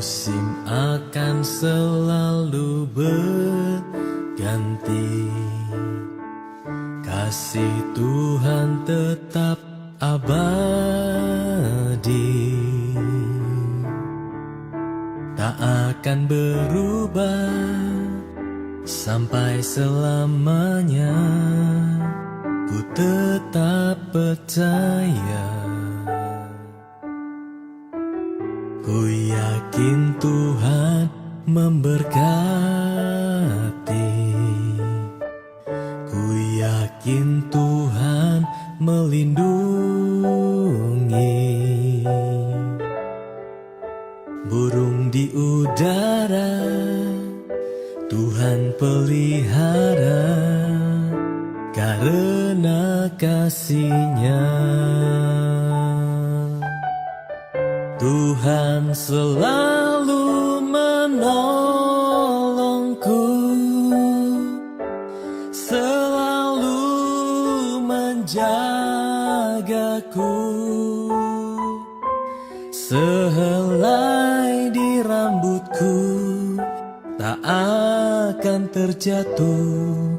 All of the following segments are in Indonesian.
Musim akan selalu berganti, kasih Tuhan tetap abadi, tak akan berubah sampai selamanya. Ku tetap percaya, ku yakin Tuhan memberkati, ku yakin Tuhan melindungi. Burung di udara Tuhan pelihara, karena kasih-Nya. Tuhan selalu menolongku, selalu menjagaku. Sehelai di rambutku tak akan terjatuh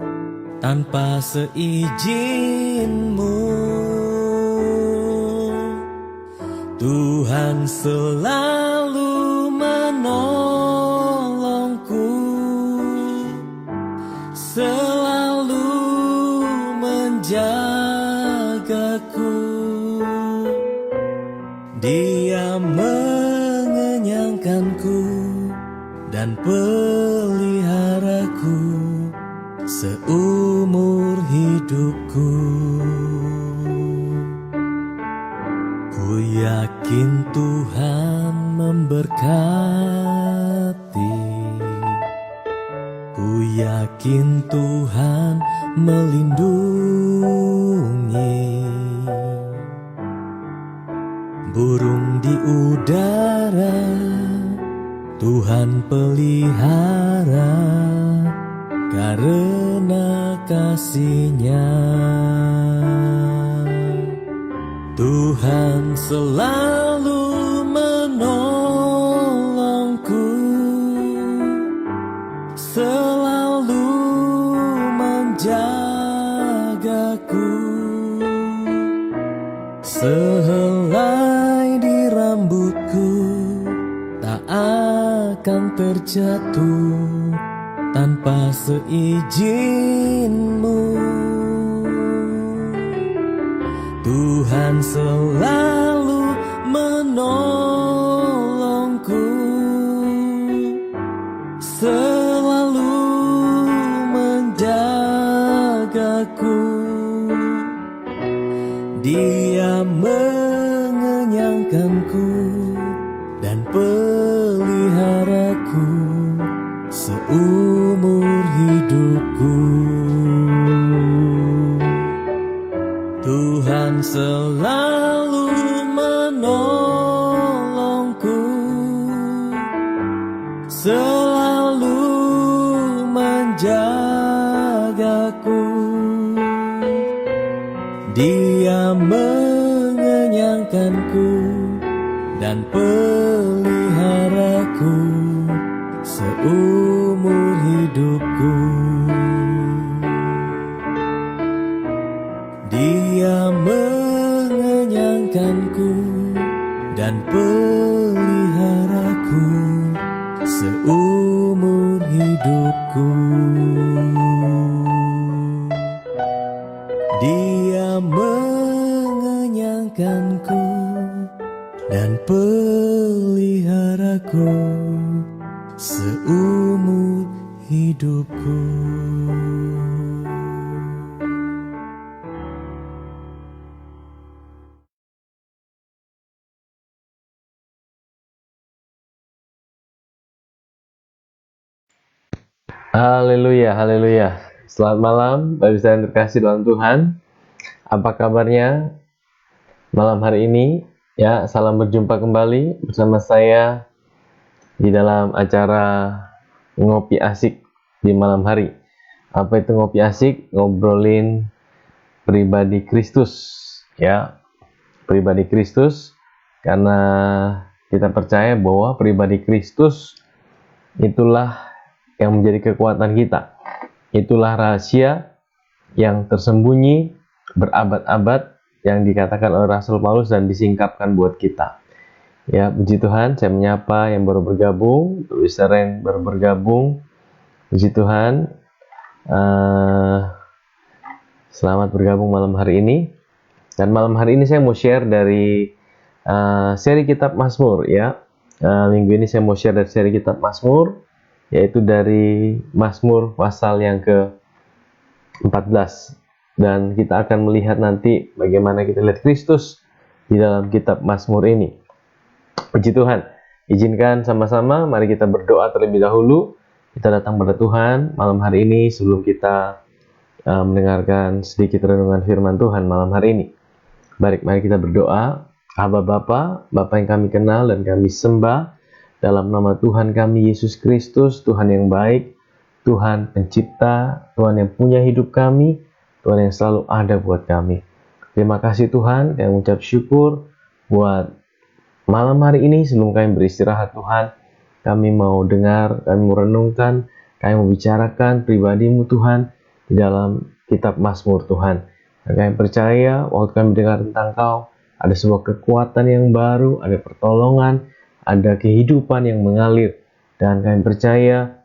tanpa seizin-Mu. Tuhan selalu menolongku, selalu menjagaku. Dia mengenyangkanku dan peliharaku seumur hidupku. Ku yakin Tuhan memberkati, ku yakin Tuhan melindungi. Burung di udara Tuhan pelihara, karena kasih-Nya. Tuhan selalu menolongku, selalu menjagaku. Sehelai di rambutku tak akan terjatuh tanpa seizin-Mu. Tuhan selalu menolongku, selalu menjagaku. Dia mengenyangkanku dan peliharaku seumur hidupku. Tuhan selalu menolongku, selalu menjagaku. Dia mengenyangkanku dan peliharaku seumur hidupku. Dia mengenyangkanku dan peliharaku seumur hidupku. Dia mengenyangkanku dan peliharaku seumur hidupku. Haleluya, haleluya. Selamat malam, Bapak Ibu yang terkasih dalam Tuhan. Apa kabarnya malam hari ini? Ya, salam berjumpa kembali bersama saya di dalam acara Ngopi Asik di malam hari. Apa itu ngopi asik? Ngobrolin pribadi Kristus, ya. Pribadi Kristus, karena Kita percaya bahwa pribadi Kristus itulah yang menjadi kekuatan kita. Itulah rahasia yang tersembunyi berabad-abad yang dikatakan oleh Rasul Paulus dan disingkapkan buat kita. Ya, puji Tuhan, saya menyapa yang baru bergabung, saudara yang baru bergabung. Puji Tuhan, selamat bergabung malam hari ini. Dan malam hari ini saya mau share dari seri kitab Mazmur, ya. Minggu ini saya mau share dari seri kitab Mazmur, yaitu dari Mazmur pasal yang ke-14. Dan kita akan melihat nanti bagaimana kita lihat Kristus di dalam kitab Mazmur ini. Puji Tuhan, izinkan sama-sama mari kita berdoa terlebih dahulu. Kita datang pada Tuhan malam hari ini sebelum kita mendengarkan sedikit renungan firman Tuhan malam hari ini. Baik, mari kita berdoa. Aba Bapa yang kami kenal dan kami sembah dalam nama Tuhan kami Yesus Kristus, Tuhan yang baik, Tuhan pencipta, Tuhan yang punya hidup kami, Tuhan yang selalu ada buat kami. Terima kasih Tuhan, kami mengucap syukur buat malam hari ini. Sebelum kami beristirahat Tuhan, kami mau dengar, kami mau renungkan, kami mau bicarakan pribadi-Mu Tuhan di dalam kitab Mazmur Tuhan. Dan kami percaya waktu kami dengar tentang Kau, ada sebuah kekuatan yang baru, ada pertolongan, ada kehidupan yang mengalir. Dan kami percaya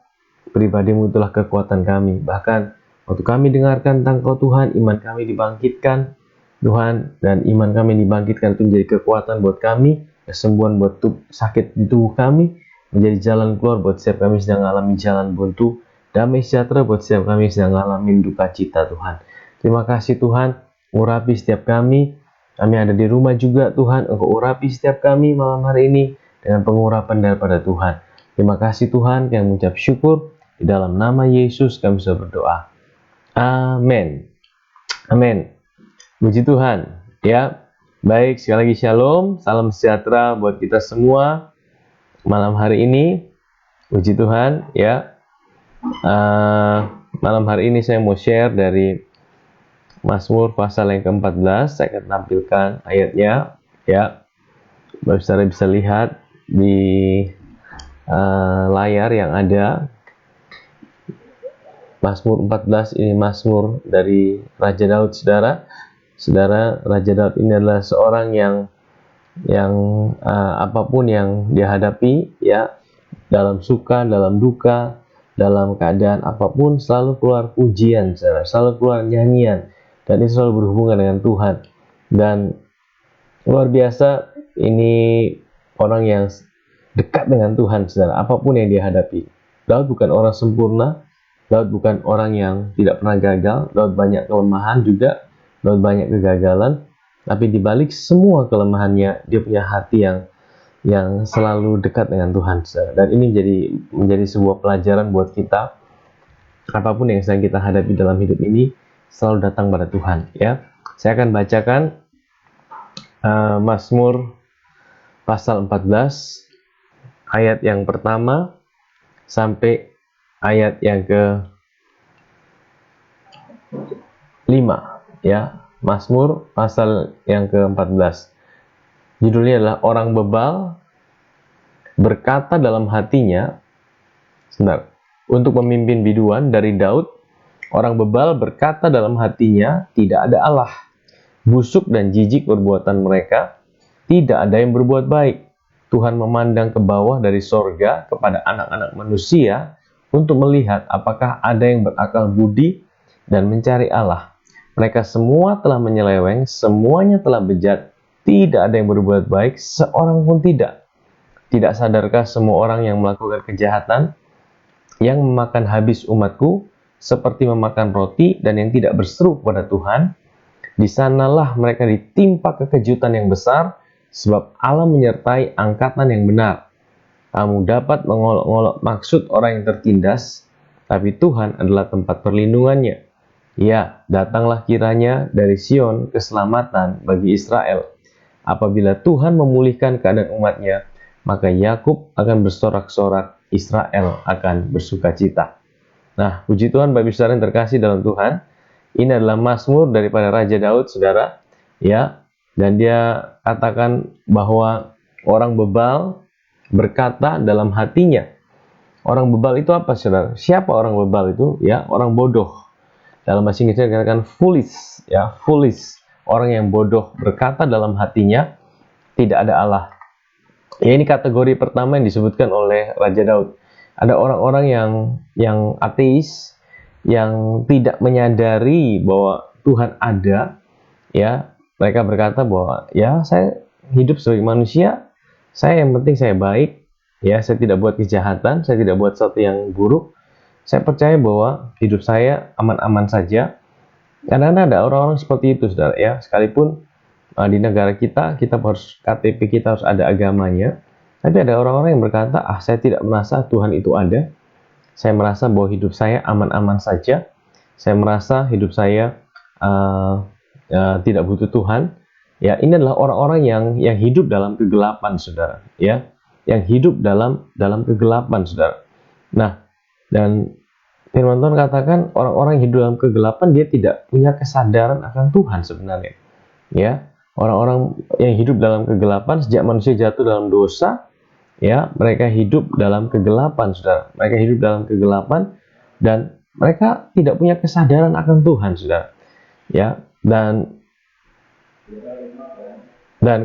pribadi-Mu itulah kekuatan kami. Bahkan waktu kami dengarkan tentang Kau Tuhan, iman kami dibangkitkan Tuhan, dan iman kami dibangkitkan itu menjadi kekuatan buat kami, kesembuhan buat sakit di tubuh kami, menjadi jalan keluar buat setiap kami sedang mengalami jalan buntu, damai sejahtera buat setiap kami sedang mengalami duka cita Tuhan. Terima kasih Tuhan, urapi setiap kami ada di rumah juga Tuhan, Engkau urapi setiap kami malam hari ini dengan pengurapan daripada Tuhan. Terima kasih Tuhan, kami mengucap syukur, di dalam nama Yesus kami sudah berdoa. Amin. Amin. Puji Tuhan. Ya, baik, sekali lagi shalom, salam sejahtera buat kita semua malam hari ini. Puji Tuhan, ya. Malam hari ini saya mau share dari Mazmur pasal yang ke-14. Saya akan tampilkan ayatnya, ya. Saudara bisa lihat di layar yang ada. Mazmur 14 ini Mazmur dari Raja Daud, saudara. Saudara, Raja Daud ini adalah seorang yang apapun yang dia hadapi, ya, dalam suka, dalam duka, dalam keadaan apapun, selalu keluar pujian, saudara, selalu keluar nyanyian, dan ini selalu berhubungan dengan Tuhan. Dan luar biasa, ini orang yang dekat dengan Tuhan, saudara, apapun yang dia hadapi. Daud bukan orang sempurna, Daud bukan orang yang tidak pernah gagal, Daud banyak kelemahan juga, Daud banyak kegagalan, tapi dibalik semua kelemahannya, dia punya hati yang selalu dekat dengan Tuhan. Dan ini menjadi sebuah pelajaran buat kita. Apapun yang sedang kita hadapi dalam hidup ini, selalu datang pada Tuhan. Ya, saya akan bacakan Mazmur pasal 14 ayat yang pertama sampai ayat yang ke-5. Ya, Mazmur pasal yang ke-14. Judulnya adalah orang bebal berkata dalam hatinya, untuk memimpin biduan dari Daud. Orang bebal berkata dalam hatinya, tidak ada Allah. Busuk dan jijik perbuatan mereka, tidak ada yang berbuat baik. Tuhan memandang ke bawah dari sorga kepada anak-anak manusia untuk melihat apakah ada yang berakal budi dan mencari Allah. Mereka semua telah menyeleweng, semuanya telah bejat, tidak ada yang berbuat baik, seorang pun tidak. Tidak sadarkah semua orang yang melakukan kejahatan, yang memakan habis umatku, seperti memakan roti dan yang tidak berseru kepada Tuhan? Di sanalah mereka ditimpa kekejutan yang besar, sebab Allah menyertai angkatan yang benar. Kamu dapat mengolok-olok maksud orang yang tertindas, tapi Tuhan adalah tempat perlindungannya. Ya, datanglah kiranya dari Sion keselamatan bagi Israel. Apabila Tuhan memulihkan keadaan umatnya, maka Yakub akan bersorak-sorak, Israel akan bersukacita. Nah, puji Tuhan Bapak Ibu Saudara yang terkasih dalam Tuhan. Ini adalah Mazmur daripada Raja Daud, saudara. Ya, dan dia katakan bahwa Orang bebal berkata dalam hatinya. Orang bebal itu apa, saudara? Siapa orang bebal itu? Ya, orang bodoh. Dalam bahasa Inggrisnya dikatakan foolish, ya, foolish. Orang yang bodoh berkata dalam hatinya, tidak ada Allah. Ya, ini kategori pertama yang disebutkan oleh Raja Daud. Ada orang-orang yang ateis, yang tidak menyadari bahwa Tuhan ada, ya. Mereka berkata bahwa ya saya hidup sebagai manusia, saya yang penting saya baik, ya, saya tidak buat kejahatan, saya tidak buat sesuatu yang buruk. Saya percaya bahwa hidup saya aman-aman saja. Kadang-kadang ada orang-orang seperti itu, saudara, ya. Sekalipun di negara kita harus KTP, kita harus ada agamanya. Tapi ada orang-orang yang berkata, saya tidak merasa Tuhan itu ada. Saya merasa bahwa hidup saya aman-aman saja. Saya merasa hidup saya tidak butuh Tuhan. Ya, ini adalah orang-orang yang hidup dalam kegelapan, saudara. Ya, yang hidup dalam kegelapan, saudara. Nah, dan Firman Tuhan katakan orang-orang yang hidup dalam kegelapan, dia tidak punya kesadaran akan Tuhan sebenarnya. Ya, orang-orang yang hidup dalam kegelapan sejak manusia jatuh dalam dosa, ya, mereka hidup dalam kegelapan, saudara. Mereka hidup dalam kegelapan dan mereka tidak punya kesadaran akan Tuhan, saudara. Ya, dan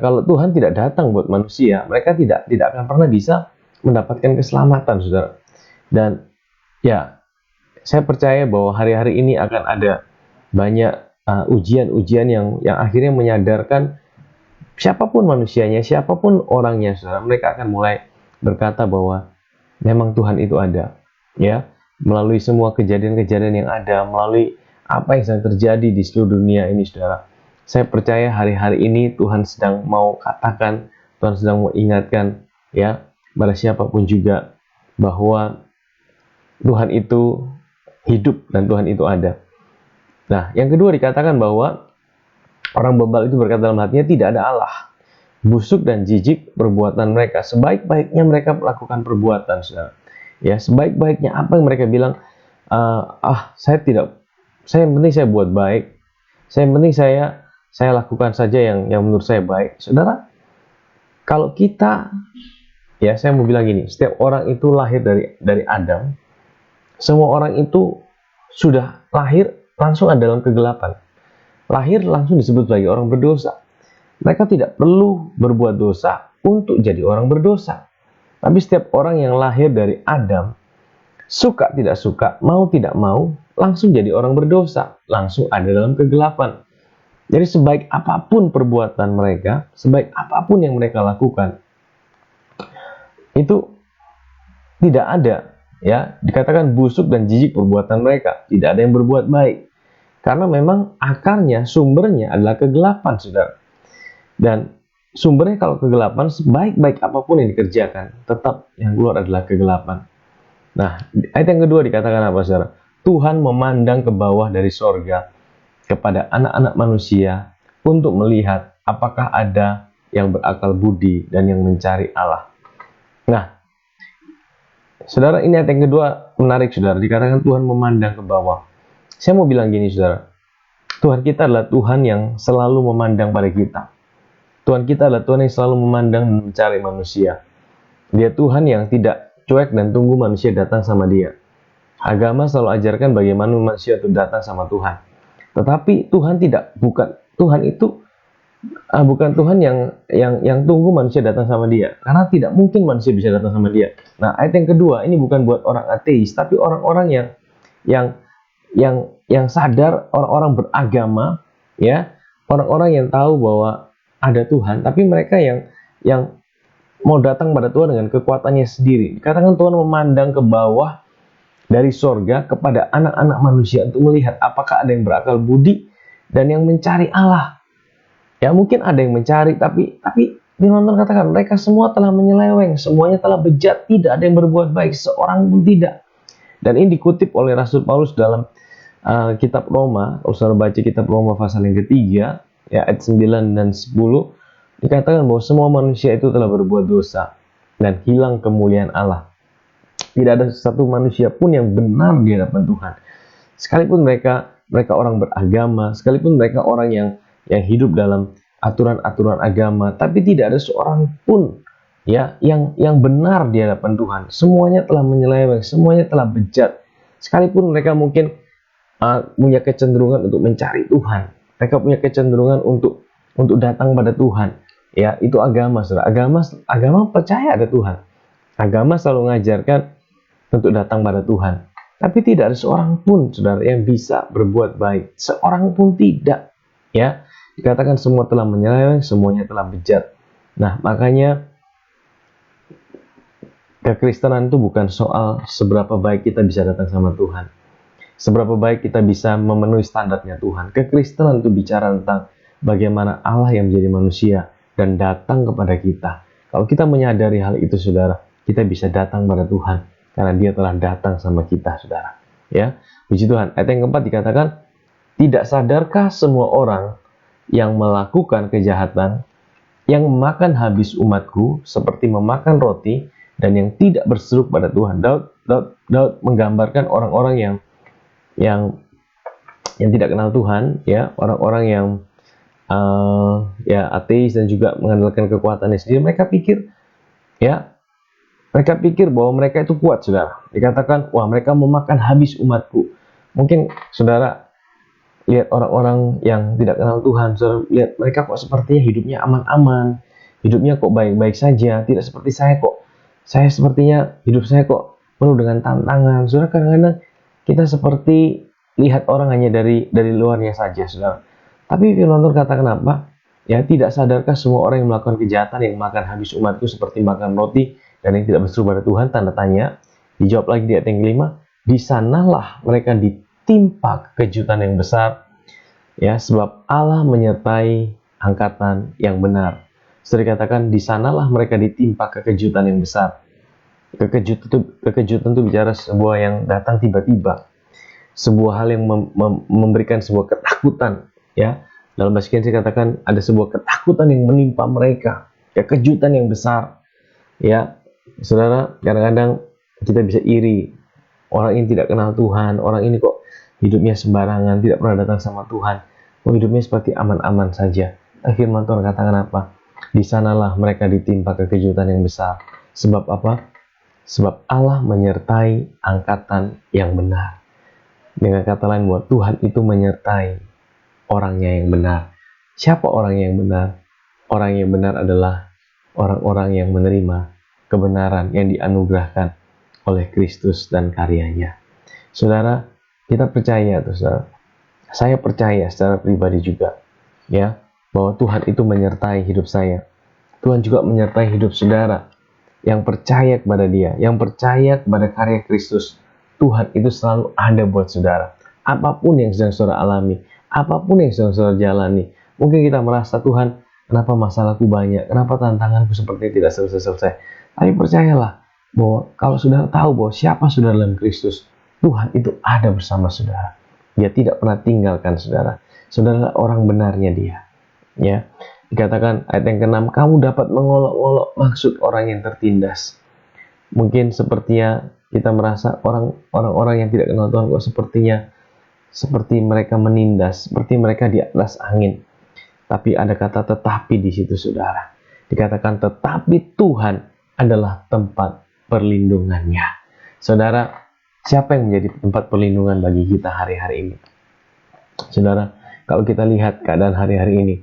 kalau Tuhan tidak datang buat manusia, mereka tidak akan pernah bisa mendapatkan keselamatan, saudara. Dan ya, saya percaya bahwa hari-hari ini akan ada banyak ujian-ujian yang akhirnya menyadarkan siapapun manusianya, siapapun orangnya, saudara, mereka akan mulai berkata bahwa memang Tuhan itu ada, ya, melalui semua kejadian-kejadian yang ada, melalui apa yang sedang terjadi di seluruh dunia ini, saudara. Saya percaya hari-hari ini Tuhan sedang mau katakan, Tuhan sedang mau ingatkan, ya, pada siapapun juga bahwa Tuhan itu hidup dan Tuhan itu ada. Nah, yang kedua dikatakan bahwa orang bebal itu berkata dalam hatinya, tidak ada Allah. Busuk dan jijik perbuatan mereka. Sebaik-baiknya mereka melakukan perbuatan, saudara. Ya, sebaik-baiknya apa yang mereka bilang, saya yang penting saya buat baik. Saya yang penting saya lakukan saja yang menurut saya baik. Saudara, kalau kita, ya, saya mau bilang gini, setiap orang itu lahir dari Adam. Semua orang itu sudah lahir langsung ada dalam kegelapan. Lahir langsung disebut sebagai orang berdosa. Mereka tidak perlu berbuat dosa untuk jadi orang berdosa. Tapi setiap orang yang lahir dari Adam, suka tidak suka, mau tidak mau, langsung jadi orang berdosa. Langsung ada dalam kegelapan. Jadi sebaik apapun perbuatan mereka, sebaik apapun yang mereka lakukan, itu tidak ada, ya, dikatakan busuk dan jijik perbuatan mereka, tidak ada yang berbuat baik, karena memang akarnya, sumbernya adalah kegelapan, saudara. Dan sumbernya kalau kegelapan, sebaik-baik apapun yang dikerjakan, tetap yang keluar adalah kegelapan. Nah, ayat yang kedua dikatakan apa, saudara? Tuhan memandang ke bawah dari sorga kepada anak-anak manusia untuk melihat apakah ada yang berakal budi dan yang mencari Allah. Nah, saudara, ini ayat yang kedua menarik, saudara. Dikatakan Tuhan memandang ke bawah. Saya mau bilang gini, saudara. Tuhan kita adalah Tuhan yang selalu memandang pada kita. Tuhan kita adalah Tuhan yang selalu memandang dan mencari manusia. Dia Tuhan yang tidak cuek dan tunggu manusia datang sama dia. Agama selalu ajarkan bagaimana manusia itu datang sama Tuhan. Tetapi Tuhan Tuhan itu bukan Tuhan yang tunggu manusia datang sama dia, karena tidak mungkin manusia bisa datang sama dia. Nah, ayat yang kedua ini bukan buat orang ateis, tapi orang-orang yang sadar, orang-orang beragama, ya, orang-orang yang tahu bahwa ada Tuhan, tapi mereka yang mau datang pada Tuhan dengan kekuatannya sendiri. Dikatakan Tuhan memandang ke bawah dari sorga kepada anak-anak manusia untuk melihat apakah ada yang berakal budi dan yang mencari Allah. Ya, mungkin ada yang mencari, tapi Firman Tuhan katakan mereka semua telah menyeleweng, semuanya telah bejat, tidak ada yang berbuat baik, seorang pun tidak. Dan ini dikutip oleh Rasul Paulus dalam kitab Roma. Kalau saudara baca kitab Roma pasal yang ketiga, ya, ayat 9 dan 10, dikatakan bahwa semua manusia itu telah berbuat dosa dan hilang kemuliaan Allah. Tidak ada satu manusia pun yang benar di hadapan Tuhan. Sekalipun mereka orang beragama, sekalipun mereka orang yang hidup dalam aturan-aturan agama, tapi tidak ada seorang pun ya yang benar di hadapan Tuhan. Semuanya telah menyeleweng, semuanya telah bejat. Sekalipun mereka mungkin punya kecenderungan untuk mencari Tuhan, mereka punya kecenderungan untuk datang pada Tuhan. Ya, itu agama, saudara. Agama percaya ada Tuhan. Agama selalu mengajarkan untuk datang pada Tuhan. Tapi tidak ada seorang pun, saudara, yang bisa berbuat baik. Seorang pun tidak. Ya, dikatakan semua telah menyeleweng, semuanya telah bejat. Nah, makanya kekristenan itu bukan soal seberapa baik kita bisa datang sama Tuhan, seberapa baik kita bisa memenuhi standarnya Tuhan. Kekristenan itu bicara tentang bagaimana Allah yang menjadi manusia dan datang kepada kita. Kalau kita menyadari hal itu, saudara, kita bisa datang pada Tuhan karena Dia telah datang sama kita, saudara. Ya, puji Tuhan. Ayat yang keempat dikatakan, tidak sadarkah semua orang yang melakukan kejahatan, yang memakan habis umatku seperti memakan roti, dan yang tidak berseru pada Tuhan. Daud menggambarkan orang-orang yang tidak kenal Tuhan, ya, orang-orang yang ya ateis dan juga mengandalkan kekuatannya sendiri. Mereka pikir bahwa mereka itu kuat, saudara. Dikatakan, wah, mereka memakan habis umatku. Mungkin saudara lihat orang-orang yang tidak kenal Tuhan, saudara lihat mereka kok sepertinya hidupnya aman-aman, hidupnya kok baik-baik saja, tidak seperti saya kok. Saya sepertinya hidup saya kok penuh dengan tantangan. Saudara, kadang-kadang kita seperti lihat orang hanya dari luarnya saja, saudara. Tapi firman Tuhan katakan apa? Ya, tidak sadarkah semua orang yang melakukan kejahatan, yang makan habis umatku seperti makan roti, dan yang tidak berseru pada Tuhan? Tanda tanya. Dijawab lagi di ayat yang kelima, di sanalah mereka ditimpa kejutan yang besar, ya, sebab Allah menyertai angkatan yang benar. Sudah dikatakan, di sanalah mereka ditimpa kekejutan yang besar. Kekejutan itu bicara sebuah yang datang tiba-tiba, sebuah hal yang memberikan sebuah ketakutan, ya. Dalam bahasa Inggris dikatakan ada sebuah ketakutan yang menimpa mereka, kekejutan yang besar, ya. Saudara, kadang-kadang kita bisa iri, orang ini tidak kenal Tuhan, orang ini kok hidupnya sembarangan, tidak pernah datang sama Tuhan, hidupnya seperti aman-aman saja. Firman Tuhan katakan apa? Di sanalah mereka ditimpa kekejutan yang besar. Sebab apa? Sebab Allah menyertai angkatan yang benar. Dengan kata lain, bahwa Tuhan itu menyertai orangnya yang benar. Siapa orang yang benar? Orang yang benar adalah orang-orang yang menerima kebenaran yang dianugerahkan oleh Kristus dan karyanya. Saudara, kita percaya, saudara. Saya percaya secara pribadi juga, ya, bahwa Tuhan itu menyertai hidup saya. Tuhan juga menyertai hidup saudara yang percaya kepada Dia, yang percaya kepada karya Kristus. Tuhan itu selalu ada buat saudara. Apapun yang sedang saudara alami, apapun yang sedang saudara jalani, mungkin kita merasa, Tuhan, kenapa masalahku banyak, kenapa tantanganku sepertinya tidak selesai-selesai. Tapi percayalah bahwa kalau saudara tahu bahwa siapa saudara dalam Kristus, Tuhan itu ada bersama saudara. Dia tidak pernah tinggalkan saudara. Saudara orang benarnya Dia. Ya, dikatakan ayat yang ke-6, kamu dapat mengolok-olok maksud orang yang tertindas. Mungkin sepertinya kita merasa orang-orang yang tidak kenal Tuhan kok seperti mereka menindas, seperti mereka di atas angin. Tapi ada kata tetapi di situ, saudara. Dikatakan tetapi Tuhan adalah tempat perlindungannya. Saudara, siapa yang menjadi tempat perlindungan bagi kita hari-hari ini? Saudara, kalau kita lihat keadaan hari-hari ini,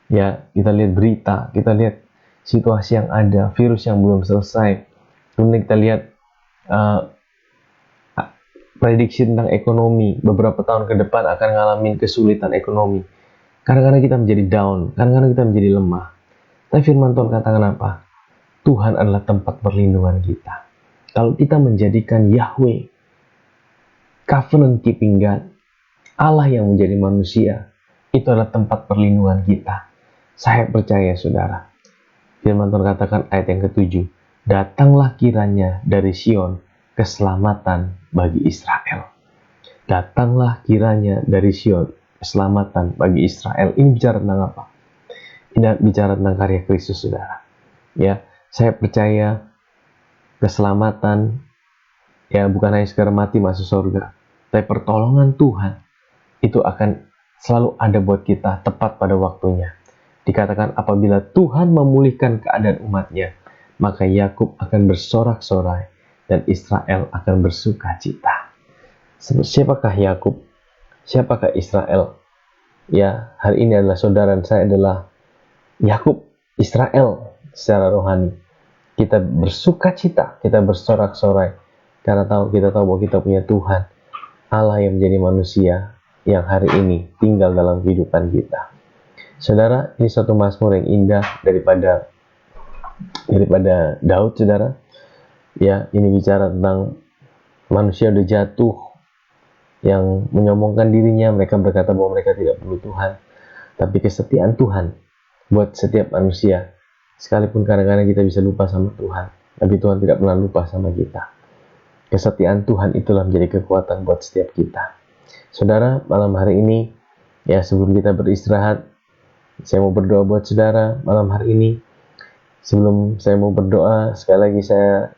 ya, kita lihat berita, kita lihat situasi yang ada, virus yang belum selesai, kemudian kita lihat prediksi tentang ekonomi, beberapa tahun ke depan akan mengalami kesulitan ekonomi. Kadang-kadang kita menjadi down, kadang-kadang kita menjadi lemah. Tapi firman Tuhan katakan apa? Tuhan adalah tempat perlindungan kita. Kalau kita menjadikan Yahweh, covenant keeping God, Allah yang menjadi manusia, itu adalah tempat perlindungan kita. Saya percaya, saudara. Firman Tuhan katakan ayat yang ke-7, datanglah kiranya dari Sion keselamatan bagi Israel. Datanglah kiranya dari Sion keselamatan bagi Israel. Ini bicara tentang apa? Ini bicara tentang karya Kristus, saudara. Ya, saya percaya keselamatan, ya, bukan hanya sekedar mati masuk surga, tapi pertolongan Tuhan itu akan selalu ada buat kita tepat pada waktunya. Dikatakan apabila Tuhan memulihkan keadaan umatnya, maka Yakub akan bersorak-sorai dan Israel akan bersuka cita. Siapakah Yakub? Siapakah Israel? Ya, hari ini adalah saudara dan saya adalah Yakub, Israel secara rohani. Kita bersuka cita, kita bersorak-sorai karena kita tahu bahwa kita punya Tuhan, Allah yang menjadi manusia yang hari ini tinggal dalam kehidupan kita. Saudara, ini suatu mazmur yang indah daripada Daud, saudara. Ya, ini bicara tentang manusia udah jatuh, yang menyombongkan dirinya. Mereka berkata bahwa mereka tidak perlu Tuhan, tapi kesetiaan Tuhan buat setiap manusia. Sekalipun kadang-kadang kita bisa lupa sama Tuhan, tapi Tuhan tidak pernah lupa sama kita. Kesetiaan Tuhan itulah menjadi kekuatan buat setiap kita. Saudara, malam hari ini, ya sebelum kita beristirahat, saya mau berdoa buat saudara malam hari ini. Sebelum saya mau berdoa, sekali lagi saya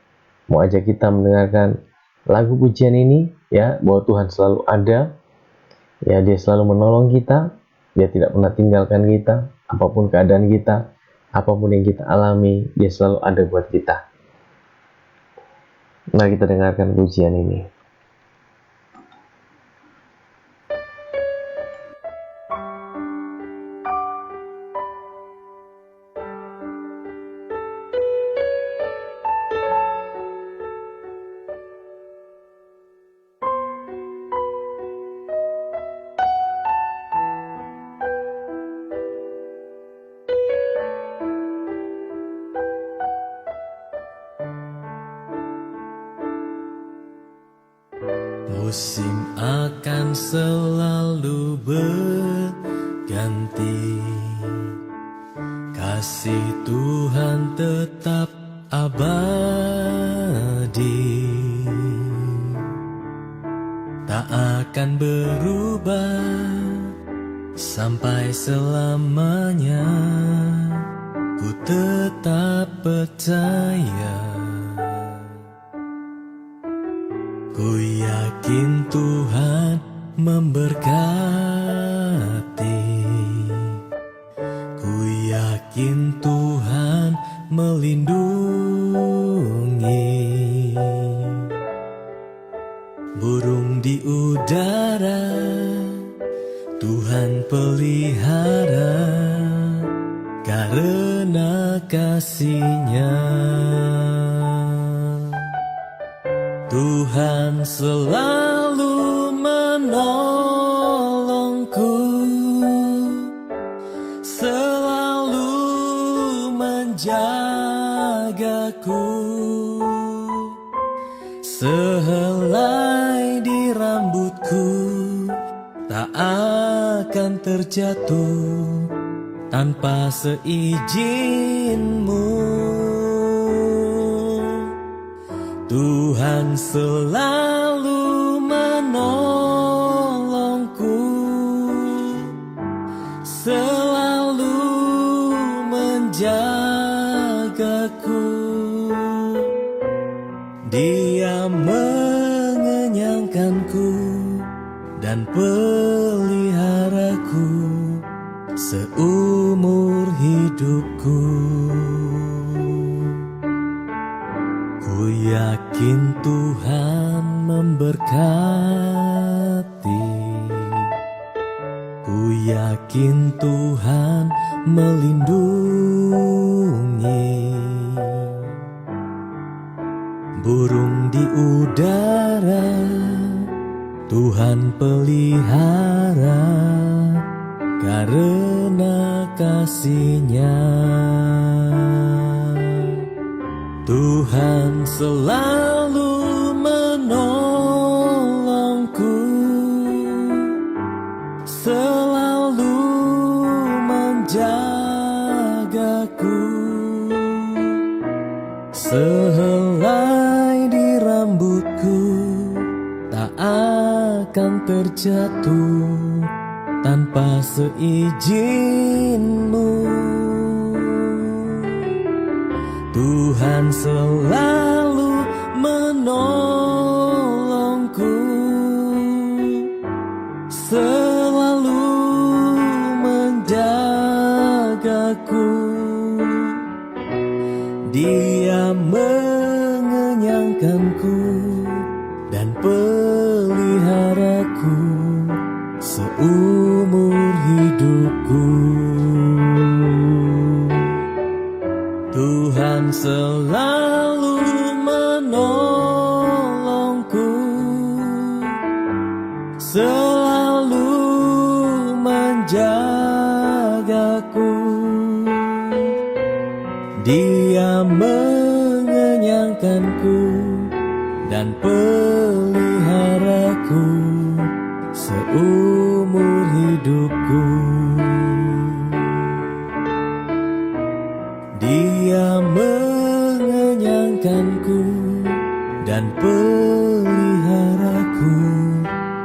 mau ajak kita mendengarkan lagu pujian ini, ya, bahwa Tuhan selalu ada, ya, Dia selalu menolong kita, Dia tidak pernah tinggalkan kita, apapun keadaan kita, apapun yang kita alami, Dia selalu ada buat kita. Mari kita dengarkan pujian ini. Musim akan selalu berganti, kasih Tuhan tetap abadi, tak akan berubah sampai selamanya. Ku tetap percaya, ku yakin Tuhan memberkati, ku yakin Tuhan melindungi. Burung di udara Tuhan pelihara, karena kasih-Nya. Tuhan selalu menolongku, selalu menjagaku. Sehelai di rambutku tak akan terjatuh tanpa seizin-Mu. Tuhan selalu menolongku, selalu menjagaku. Dia mengenyangkanku dan peliharaku seumur hidupku. Ku yakin Tuhan memberkati, ku yakin Tuhan melindungi. Burung di udara Tuhan pelihara, karena kasih-Nya. Tuhan selalu menolongku, selalu menjagaku. Sehelai di rambutku tak akan terjatuh tanpa seizin-Mu. Tuhan selalu menolongku, selalu menjagaku. Dia mengenyangkanku dan peliharaku seumur hidupku. Tuhan selalu menolongku, selalu menjagaku. Dia mengenyangkanku dan peliharaku seumur hidupku. Dia mengenyangkanku dan peliharaku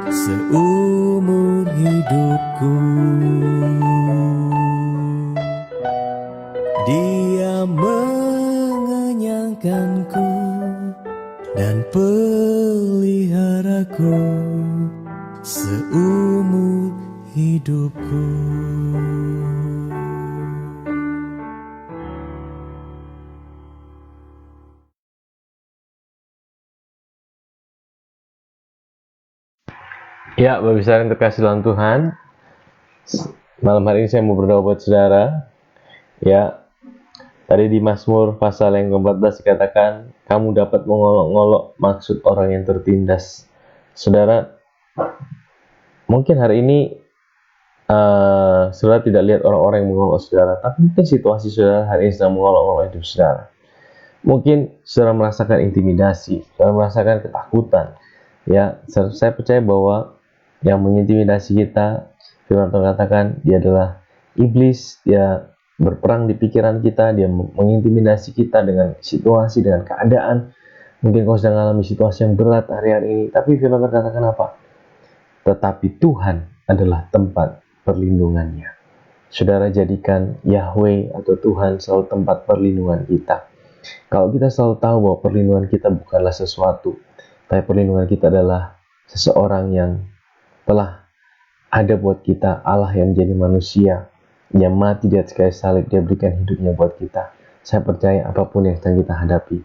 seumur hidupku. Dia mengenyangkanku dan peliharaku seumur hidupku. Ya, Bapak Ibu yang terkasih dalam Tuhan, malam hari ini saya mau berdoa buat saudara. Ya, tadi di Mazmur pasal yang ke-14 dikatakan, kamu dapat mengolok-ngolok maksud orang yang tertindas. Saudara, mungkin hari ini saudara tidak lihat orang-orang yang mengolok saudara, tapi mungkin situasi saudara hari ini sedang mengolok-ngolok hidup saudara. Mungkin saudara merasakan intimidasi, saudara merasakan ketakutan. Ya, saya percaya bahwa yang mengintimidasi kita, firman Tuhan katakan, dia adalah iblis. Dia berperang di pikiran kita, dia mengintimidasi kita dengan situasi, dengan keadaan. Mungkin kau sedang mengalami situasi yang berat hari-hari ini, tapi firman Tuhan katakan apa? Tetapi Tuhan adalah tempat perlindungannya. Saudara, jadikan Yahweh atau Tuhan selalu tempat perlindungan kita. Kalau kita selalu tahu bahwa perlindungan kita bukanlah sesuatu, tapi perlindungan kita adalah seseorang yang telah ada buat kita, Allah yang menjadi manusia, dia mati di atas kayu salib, dia berikan hidupnya buat kita. Saya percaya apapun yang sedang kita hadapi,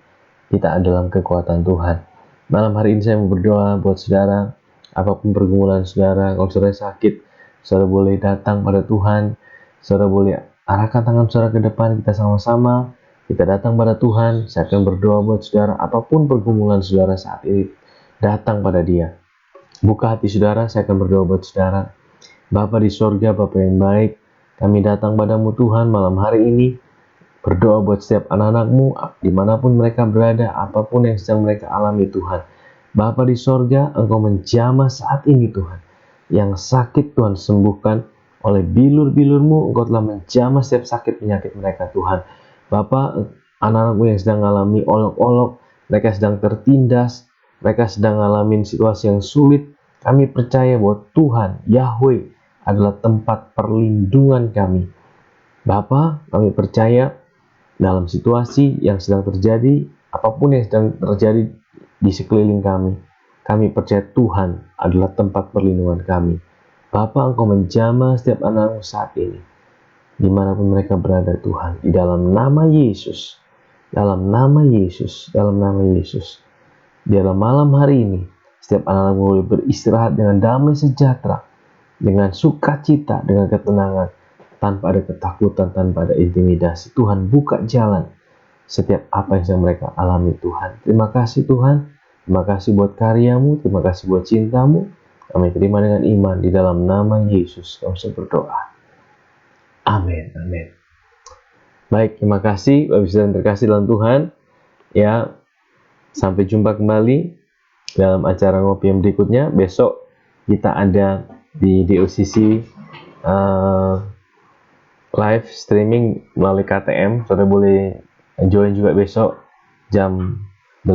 kita ada dalam kekuatan Tuhan. Malam hari ini saya mau berdoa buat saudara, apapun pergumulan saudara. Kalau saudara sakit, saudara boleh datang pada Tuhan, saudara boleh arahkan tangan saudara ke depan, kita sama-sama, kita datang pada Tuhan. Saya akan berdoa buat saudara, apapun pergumulan saudara saat ini, datang pada Dia. Buka hati saudara, saya akan berdoa buat saudara. Bapa di sorga, Bapa yang baik, kami datang padamu Tuhan malam hari ini, berdoa buat setiap anak-anakmu, dimanapun mereka berada, apapun yang sedang mereka alami Tuhan. Bapa di sorga, Engkau menjamah saat ini Tuhan. Yang sakit Tuhan sembuhkan, oleh bilur-bilur-Mu, Engkau telah menjamah setiap sakit penyakit mereka Tuhan. Bapa, anak-anakmu yang sedang mengalami olok-olok, mereka sedang tertindas, mereka sedang mengalami situasi yang sulit, kami percaya bahwa Tuhan, Yahweh, adalah tempat perlindungan kami. Bapa, kami percaya dalam situasi yang sedang terjadi, apapun yang sedang terjadi di sekeliling kami percaya Tuhan adalah tempat perlindungan kami. Bapa, Engkau menjamah setiap anak-Mu saat ini, dimanapun mereka berada Tuhan, di dalam nama Yesus, dalam nama Yesus, dalam nama Yesus. Di dalam malam hari ini, setiap anak-anak boleh beristirahat dengan damai sejahtera, dengan sukacita, dengan ketenangan, tanpa ada ketakutan, tanpa ada intimidasi. Tuhan buka jalan setiap apa yang sedang mereka alami Tuhan. Terima kasih Tuhan, terima kasih buat karya-Mu, terima kasih buat cinta-Mu. Kami terima dengan iman di dalam nama Yesus. Kami berdoa. Amin, amin. Baik, terima kasih Bapak Ibu yang terkasih dalam Tuhan. Ya, sampai jumpa kembali dalam acara ngopi yang berikutnya. Besok kita ada di DOCC live streaming melalui KTM. Saudara boleh join juga besok jam 7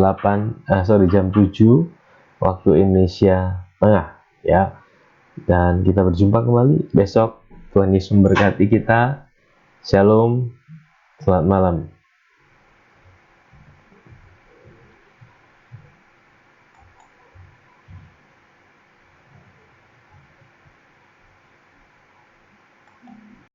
waktu Indonesia Tengah ya. Dan kita berjumpa kembali besok. Tuhan Yesus memberkati kita. Shalom. Selamat malam.